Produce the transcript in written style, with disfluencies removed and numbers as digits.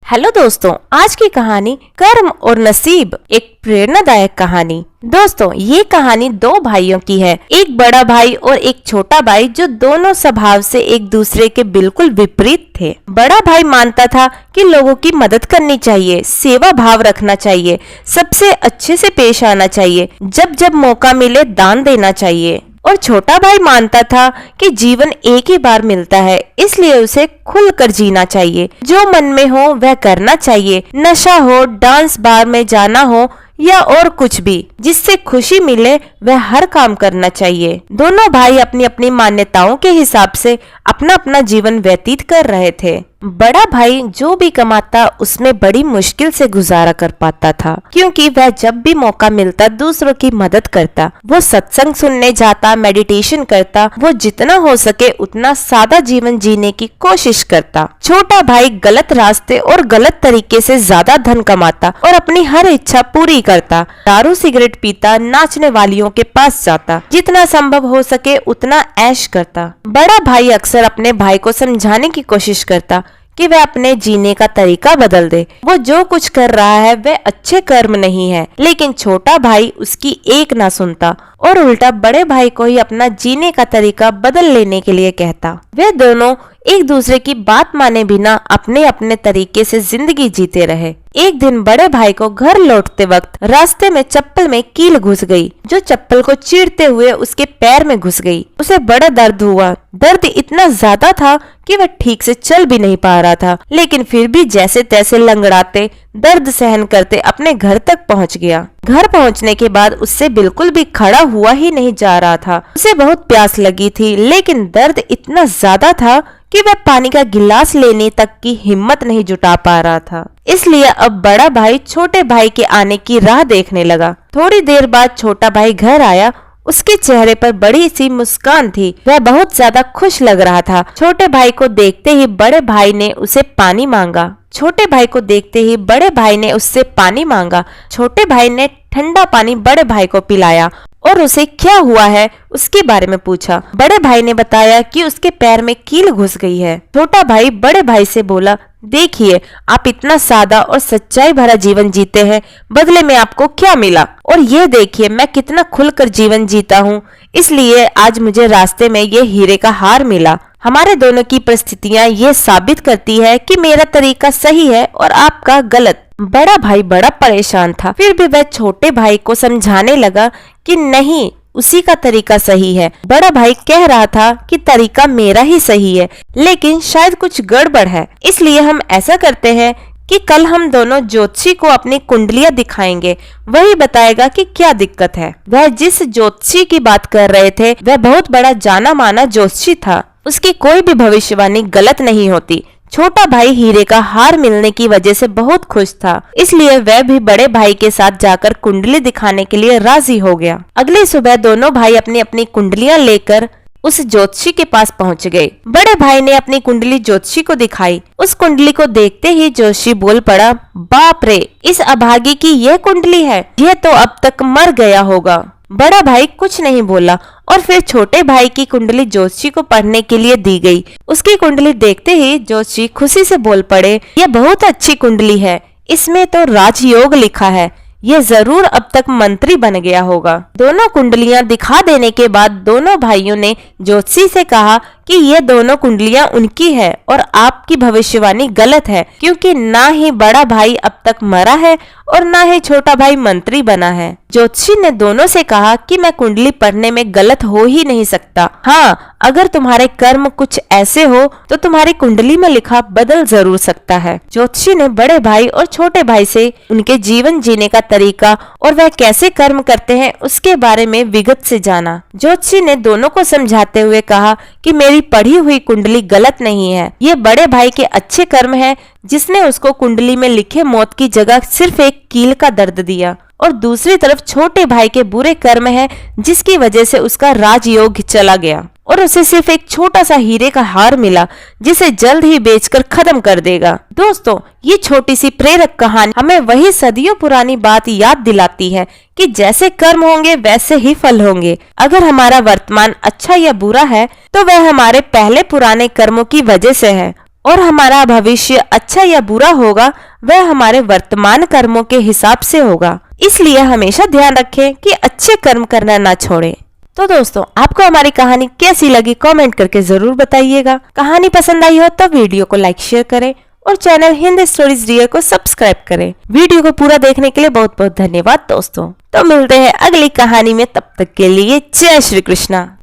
Hello दोस्तों, आज की कहानी कर्म और नसीब, एक प्रेरणादायक कहानी। दोस्तों, ये कहानी दो भाइयों की है, एक बड़ा भाई और एक छोटा भाई, जो दोनों स्वभाव से एक दूसरे के बिल्कुल विपरीत थे। बड़ा भाई मानता था कि लोगों की मदद करनी चाहिए, सेवा भाव रखना चाहिए, सबसे अच्छे से पेश आना चाहिए, जब जब मौका मिले दान देना चाहिए। और छोटा भाई मानता था कि जीवन एक ही बार मिलता है, इसलिए उसे खुलकर जीना चाहिए, जो मन में हो वह करना चाहिए, नशा हो, डांस बार में जाना हो या और कुछ भी, जिससे खुशी मिले वह हर काम करना चाहिए। दोनों भाई अपनी अपनी मान्यताओं के हिसाब से अपना अपना जीवन व्यतीत कर रहे थे। बड़ा भाई जो भी कमाता उसमें बड़ी मुश्किल से गुजारा कर पाता था, क्योंकि वह जब भी मौका मिलता दूसरों की मदद करता, वो सत्संग सुनने जाता, मेडिटेशन करता, वो जितना हो सके उतना सादा जीवन जीने की कोशिश करता। छोटा भाई गलत रास्ते और गलत तरीके से ज्यादा धन कमाता और अपनी हर इच्छा पूरी करता, दारू सिगरेट पीता, नाचने वालियों के पास जाता, जितना संभव हो सके उतना ऐश करता। बड़ा भाई अक्सर अपने भाई को समझाने की कोशिश करता कि वह अपने जीने का तरीका बदल दे, वो जो कुछ कर रहा है वह अच्छे कर्म नहीं है। लेकिन छोटा भाई उसकी एक ना सुनता और उल्टा बड़े भाई को ही अपना जीने का तरीका बदल लेने के लिए कहता। वे दोनों एक दूसरे की बात माने बिना अपने अपने तरीके से जिंदगी जीते रहे। एक दिन बड़े भाई को घर लौटते वक्त रास्ते में चप्पल में कील घुस गई, जो चप्पल को चीरते हुए उसके पैर में घुस गई। उसे बड़ा दर्द हुआ। दर्द इतना ज्यादा था कि वह ठीक से चल भी नहीं पा रहा था, लेकिन फिर भी जैसे तैसे लंगड़ाते, दर्द सहन करते अपने घर तक पहुंच गया। घर पहुंचने के बाद उससे बिल्कुल भी खड़ा हुआ ही नहीं जा रहा था। उसे बहुत प्यास लगी थी, लेकिन दर्द इतना ज्यादा था कि वह पानी का गिलास लेने तक की हिम्मत नहीं जुटा पा रहा था। इसलिए अब बड़ा भाई छोटे भाई के आने की राह देखने लगा। थोड़ी देर बाद छोटा भाई घर आया। उसके चेहरे पर बड़ी सी मुस्कान थी, वह बहुत ज्यादा खुश लग रहा था। छोटे भाई को देखते ही बड़े भाई ने उसे पानी मांगा। छोटे भाई को देखते ही बड़े भाई ने उससे पानी मांगा। छोटे भाई ने ठंडा पानी बड़े भाई को पिलाया और उसे क्या हुआ है उसके बारे में पूछा। बड़े भाई ने बताया कि उसके पैर में कील घुस गई है। छोटा भाई बड़े भाई से बोला, देखिए, आप इतना सादा और सच्चाई भरा जीवन जीते हैं, बदले में आपको क्या मिला? और ये देखिए, मैं कितना खुलकर जीवन जीता हूँ, इसलिए आज मुझे रास्ते में ये हीरे का हार मिला। हमारे दोनों की परिस्थितियाँ ये साबित करती है कि मेरा तरीका सही है और आपका गलत। बड़ा भाई बड़ा परेशान था, फिर भी वह छोटे भाई को समझाने लगा कि नहीं, उसी का तरीका सही है। बड़ा भाई कह रहा था कि तरीका मेरा ही सही है, लेकिन शायद कुछ गड़बड़ है, इसलिए हम ऐसा करते हैं कि कल हम दोनों ज्योतिषी को अपनी कुंडलियां दिखाएंगे, वही बताएगा कि क्या दिक्कत है। वह जिस ज्योतिषी की बात कर रहे थे वह बहुत बड़ा जाना माना ज्योतिषी था, उसकी कोई भी भविष्यवाणी गलत नहीं होती। छोटा भाई हीरे का हार मिलने की वजह से बहुत खुश था, इसलिए वह भी बड़े भाई के साथ जाकर कुंडली दिखाने के लिए राजी हो गया। अगली सुबह दोनों भाई अपनी अपनी कुंडलियां लेकर उस ज्योतिषी के पास पहुंच गए। बड़े भाई ने अपनी कुंडली ज्योतिषी को दिखाई। उस कुंडली को देखते ही ज्योतिषी बोल पड़ा, बाप रे, इस अभागी की यह कुंडली है, यह तो अब तक मर गया होगा। बड़ा भाई कुछ नहीं बोला और फिर छोटे भाई की कुंडली ज्योतिषी को पढ़ने के लिए दी गई। उसकी कुंडली देखते ही ज्योतिषी खुशी से बोल पड़े, यह बहुत अच्छी कुंडली है, इसमें तो राजयोग लिखा है, यह जरूर अब तक मंत्री बन गया होगा। दोनों कुंडलियां दिखा देने के बाद दोनों भाइयों ने ज्योतिषी से कहा कि ये दोनों कुंडलियां उनकी है और आपकी भविष्यवाणी गलत है, क्योंकि ना ही बड़ा भाई अब तक मरा है और ना ही छोटा भाई मंत्री बना है। ज्योतिषी ने दोनों से कहा कि मैं कुंडली पढ़ने में गलत हो ही नहीं सकता। हाँ, अगर तुम्हारे कर्म कुछ ऐसे हो तो तुम्हारी कुंडली में लिखा बदल जरूर सकता है। ज्योतिषी ने बड़े भाई और छोटे भाई से उनके जीवन जीने का तरीका और वह कैसे कर्म करते हैं उसके बारे में विगत से जाना। ज्योतिषी ने दोनों को समझाते हुए कहा कि मेरी पढ़ी हुई कुंडली गलत नहीं है, ये बड़े भाई के अच्छे कर्म है, जिसने उसको कुंडली में लिखे मौत की जगह सिर्फ एक कील का दर्द दिया, और दूसरी तरफ छोटे भाई के बुरे कर्म है, जिसकी वजह से उसका राजयोग चला गया और उसे सिर्फ एक छोटा सा हीरे का हार मिला, जिसे जल्द ही बेचकर खत्म कर देगा। दोस्तों, ये छोटी सी प्रेरक कहानी हमें वही सदियों पुरानी बात याद दिलाती है कि जैसे कर्म होंगे वैसे ही फल होंगे। अगर हमारा वर्तमान अच्छा या बुरा है तो वह हमारे पहले पुराने कर्मों की वजह से है, और हमारा भविष्य अच्छा या बुरा होगा वह हमारे वर्तमान कर्मों के हिसाब से होगा। इसलिए हमेशा ध्यान रखें कि अच्छे कर्म करना ना छोड़ें। तो दोस्तों, आपको हमारी कहानी कैसी लगी कमेंट करके जरूर बताइएगा। कहानी पसंद आई हो तो वीडियो को लाइक शेयर करें और चैनल हिंदी स्टोरीज डियर को सब्सक्राइब करें। वीडियो को पूरा देखने के लिए बहुत बहुत धन्यवाद दोस्तों। तो मिलते हैं अगली कहानी में, तब तक के लिए जय श्री कृष्णा।